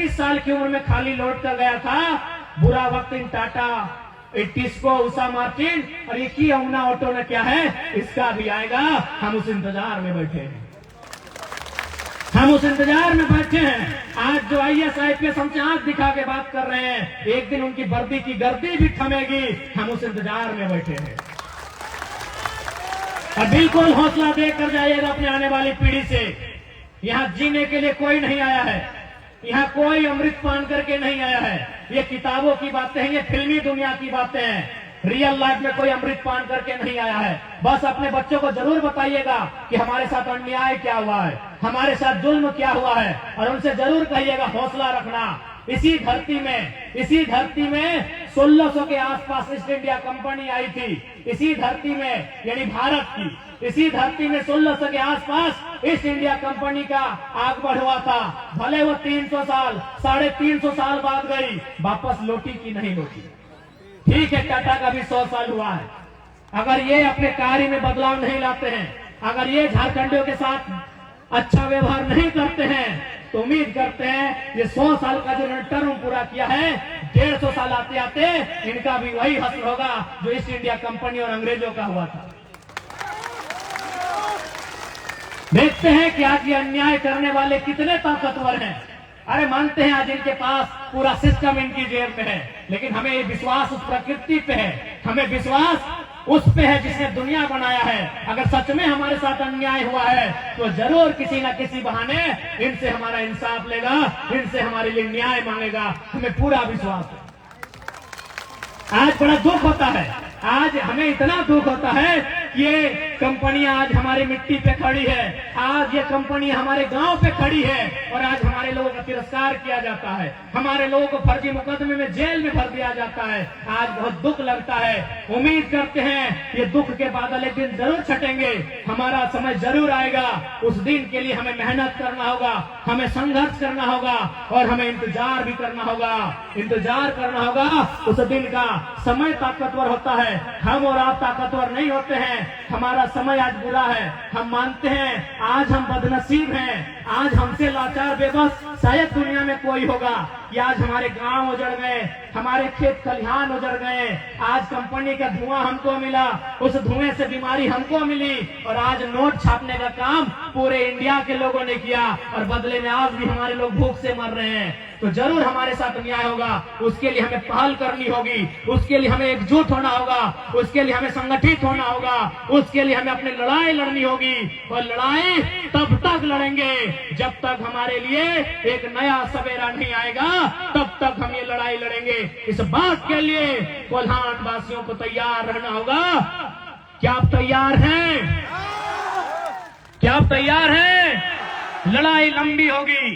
31 साल की उम्र में खाली लौट कर गया था। बुरा वक्त इन टाटा, टिस्को, उषा मार्टिन और ये की यमुना ऑटो ने क्या है, इसका भी आएगा। हम उस इंतजार में बैठे हैं, हम उस इंतजार में बैठे हैं। आज जो IAS IPS हमसे आंख दिखा के बात कर रहे हैं, एक दिन उनकी वर्दी की गर्दी भी थमेगी। हम उस इंतजार में बैठे हैं। और बिल्कुल हौसला देकर जाइएगा अपने आने वाली पीढ़ी से। यहाँ जीने के लिए कोई नहीं आया है, यहाँ कोई अमृत पान करके नहीं आया है। ये किताबों की बातें हैं, ये फिल्मी दुनिया की बातें हैं। रियल लाइफ में कोई अमृत पान करके नहीं आया है। बस अपने बच्चों को जरूर बताइएगा कि हमारे साथ अन्याय क्या हुआ है, हमारे साथ जुल्म क्या हुआ है, और उनसे जरूर कहिएगा हौसला रखना। इसी धरती में 1600 के आसपास ईस्ट इंडिया कंपनी आई थी। इसी धरती में, यानी भारत की इसी धरती में 1600 के आसपास ईस्ट इंडिया कंपनी का आगमन हुआ था। भले वो 300 साल 350 साल बाद गई, वापस लौटी की नहीं लौटी। ठीक है, टाटा का भी 100 साल हुआ है। अगर ये अपने कार्य में बदलाव नहीं लाते हैं, अगर ये झारखंडियों के साथ अच्छा व्यवहार नहीं करते हैं, तो उम्मीद करते हैं ये 100 साल का जो टर्म पूरा किया है, 150 साल आते आते इनका भी वही हश्र होगा जो ईस्ट इंडिया कंपनी और अंग्रेजों का हुआ था। देखते हैं कि आज ये अन्याय करने वाले कितने ताकतवर हैं। अरे मानते हैं आज इनके पास पूरा सिस्टम इनकी जेब में है, लेकिन हमें ये विश्वास उस प्रकृति पे है, हमें विश्वास उस पे है जिसने दुनिया बनाया है। अगर सच में हमारे साथ अन्याय हुआ है तो जरूर किसी न किसी बहाने इनसे हमारा इंसाफ लेगा, इनसे हमारे लिए न्याय मांगेगा, हमें पूरा विश्वास है। आज बड़ा दुख होता है, आज हमें इतना दुख होता है कि ये कंपनियां आज हमारी मिट्टी पे खड़ी है, आज ये कंपनी हमारे गांव पे खड़ी है, और आज हमारे लोगों का तिरस्कार किया जाता है, हमारे लोगों को फर्जी मुकदमे में जेल में भर दिया जाता है। आज बहुत दुख लगता है। उम्मीद करते हैं ये दुख के बादल एक दिन जरूर छटेंगे, हमारा समय जरूर आएगा। उस दिन के लिए हमें मेहनत करना होगा, हमें संघर्ष करना होगा, और हमें इंतजार भी करना होगा, इंतजार करना होगा उस दिन का। समय ताकतवर होता है, हम और आप ताकतवर नहीं होते हैं। हमारा समय आज बुरा है, हम मानते हैं। आज हम बदनसीब हैं, आज हमसे लाचार बेबस शायद दुनिया में कोई होगा कि आज हमारे गांव उजड़ गए, हमारे खेत खलिहान उजड़ गए, आज कंपनी का धुआं हमको मिला, उस धुएं से बीमारी हमको मिली, और आज नोट छापने का काम पूरे इंडिया के लोगों ने किया, और बदले में आज भी हमारे लोग भूख से मर रहे हैं। तो जरूर हमारे साथ न्याय होगा, उसके लिए हमें पहल करनी होगी, उसके लिए हमें एकजुट होना होगा, उसके लिए हमें संगठित होना होगा, उसके लिए हमें अपनी लड़ाई लड़नी होगी। और लड़ाई तब तक लड़ेंगे जब तक हमारे लिए एक नया सवेरा नहीं आएगा, तब तक हम ये लड़ाई लड़ेंगे। इस बात के लिए कोल्हान वासियों को तैयार रहना होगा। क्या आप तैयार हैं? क्या आप तैयार हैं? लड़ाई लंबी होगी,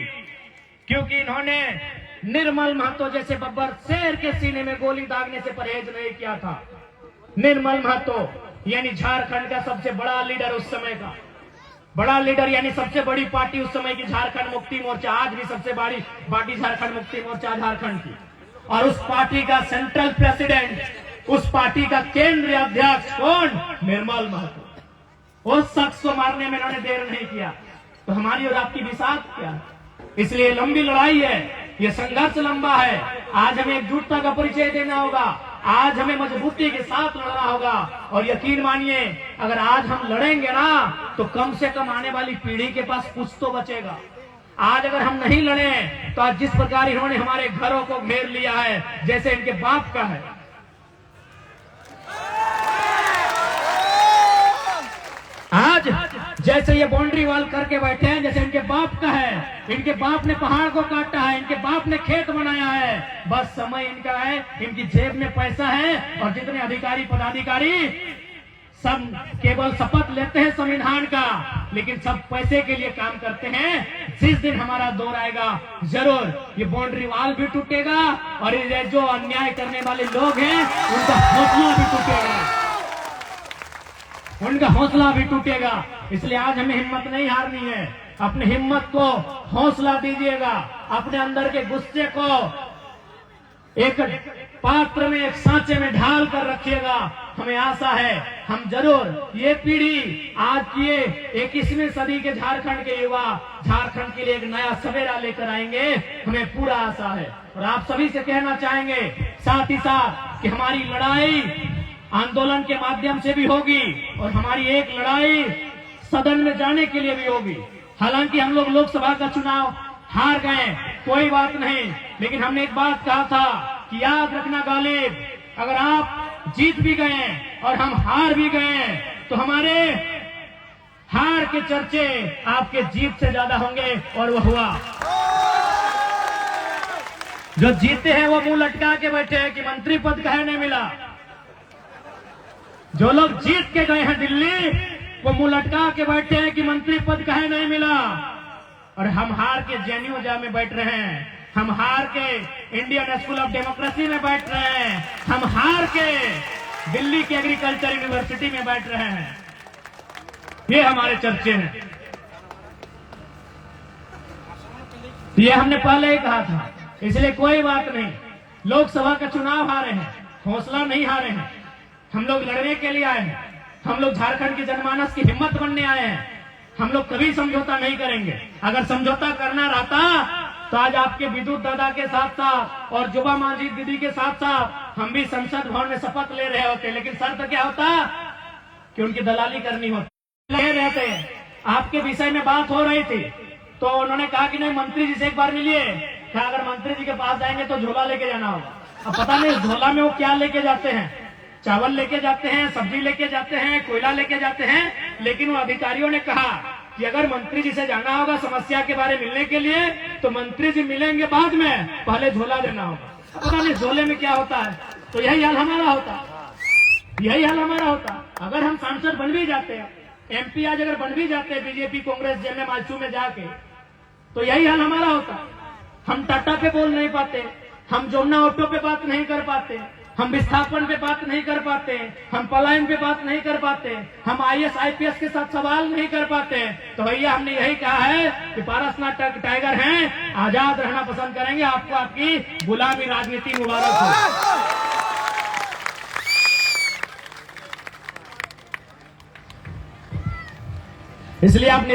क्योंकि इन्होंने निर्मल महतो जैसे बब्बर शेर के सीने में गोली दागने से परहेज नहीं किया था। निर्मल महतो यानी झारखंड का सबसे बड़ा लीडर, उस समय का बड़ा लीडर, यानी सबसे बड़ी पार्टी उस समय की झारखंड मुक्ति मोर्चा, आज भी सबसे बड़ी पार्टी झारखंड मुक्ति मोर्चा झारखंड की। और उस पार्टी का सेंट्रल प्रेसिडेंट, उस पार्टी का केंद्रीय अध्यक्ष कौन? निर्मल महतो। उस शख्स को मारने में इन्होंने देर नहीं किया। तो हमारी और आपकी भी साथ क्या है? इसलिए लंबी लड़ाई है, ये संघर्ष लंबा है। आज हमें एकजुटता का परिचय देना होगा, आज हमें मजबूती के साथ लड़ना होगा। और यकीन मानिए, अगर आज हम लड़ेंगे ना, तो कम से कम आने वाली पीढ़ी के पास कुछ तो बचेगा। आज अगर हम नहीं लड़े तो आज जिस प्रकार इन्होंने हमारे घरों को घेर लिया है, जैसे इनके बाप का है, आज जैसे ये बाउंड्री वॉल करके बैठे हैं, जैसे इनके बाप का है, इनके बाप ने पहाड़ को काटा है, इनके बाप ने खेत बनाया है। बस समय इनका है, इनकी जेब में पैसा है, और जितने अधिकारी पदाधिकारी सब केवल शपथ लेते हैं संविधान का, लेकिन सब पैसे के लिए काम करते हैं। जिस दिन हमारा दौर आएगा, जरूर ये बाउंड्री वॉल भी टूटेगा, और ये जो अन्याय करने वाले लोग हैं उनका हौसला भी टूटेगा, उनका हौसला भी टूटेगा। इसलिए आज हमें हिम्मत नहीं हारनी है। अपनी हिम्मत को हौसला दीजिएगा, अपने अंदर के गुस्से को एक पात्र में, एक सांचे में ढाल कर रखिएगा। हमें आशा है हम जरूर ये पीढ़ी, आज की 21वीं सदी के झारखंड के युवा झारखंड के लिए एक नया सवेरा लेकर आएंगे, हमें पूरा आशा है। और आप सभी से कहना चाहेंगे साथ ही साथ कि हमारी लड़ाई आंदोलन के माध्यम से भी होगी और हमारी एक लड़ाई सदन में जाने के लिए भी होगी। हालांकि हम लोग लोकसभा का चुनाव हार गए, कोई बात नहीं, लेकिन हमने एक बात कहा था कि याद रखना गालिब, अगर आप जीत भी गए और हम हार भी गए तो हमारे हार के चर्चे आपके जीत से ज्यादा होंगे। और वो हुआ। जो जीते हैं वो मुंह लटका के बैठे हैं कि मंत्री पद काहे नहीं मिला। जो लोग जीत के गए हैं दिल्ली, वो मुंह लटका के बैठे हैं कि मंत्री पद काहे नहीं मिला। और हम हार के जेएनयू में बैठ रहे हैं, हम हार के इंडियन स्कूल ऑफ डेमोक्रेसी में बैठ रहे हैं, हम हार के दिल्ली की एग्रीकल्चर यूनिवर्सिटी में बैठ रहे हैं। ये हमारे चर्चे हैं। ये हमने पहले ही कहा था, इसलिए कोई बात नहीं। लोकसभा का चुनाव हारे हैं, हौसला नहीं हारे हैं। हम लोग लड़ने के लिए आए हैं, हम लोग झारखंड की जनमानस की हिम्मत बनने आए हैं। हम लोग कभी समझौता नहीं करेंगे। अगर समझौता करना रहता तो आज आपके विद्युत दादा के साथ साथ और जुबा मांझी दीदी के साथ साथ हम भी संसद भवन में शपथ ले रहे होते। लेकिन शर्त क्या होता कि उनकी दलाली करनी होती। ले रहते आपके विषय में बात हो रही थी तो उन्होंने कहा कि नहीं मंत्री जी से एक बार मिलिए। क्या अगर मंत्री जी के पास जाएंगे तो झोला लेके जाना होगा। अब पता नहीं झोला में वो क्या लेके जाते हैं, चावल लेके जाते हैं, सब्जी लेके जाते हैं, कोयला लेके जाते हैं। लेकिन वो अधिकारियों ने कहा कि अगर मंत्री जी से जाना होगा समस्या के बारे में मिलने के लिए तो मंत्री जी मिलेंगे बाद में, पहले झोला देना होगा। पता नहीं झोले में क्या होता है। तो यही हाल हमारा होता, यही हाल हमारा होता। अगर हम सांसद बन भी जाते हैं, एमपी आज अगर बन भी जाते हैं बीजेपी कांग्रेस जेने माचू में जाके, तो यही हाल हमारा होता। हम टाटा पे बोल नहीं पाते, हम जोमना ऑटो पे बात नहीं कर पाते, हम विस्थापन पे बात नहीं कर पाते, हम पलायन पे बात नहीं कर पाते, हम आईएएस आईपीएस के साथ सवाल नहीं कर पाते। तो भैया हमने यही कहा है कि पारसनाथ टाइगर हैं, आजाद रहना पसंद करेंगे। आपको आपकी गुलामी राजनीति मुबारक हो। इसलिए आपने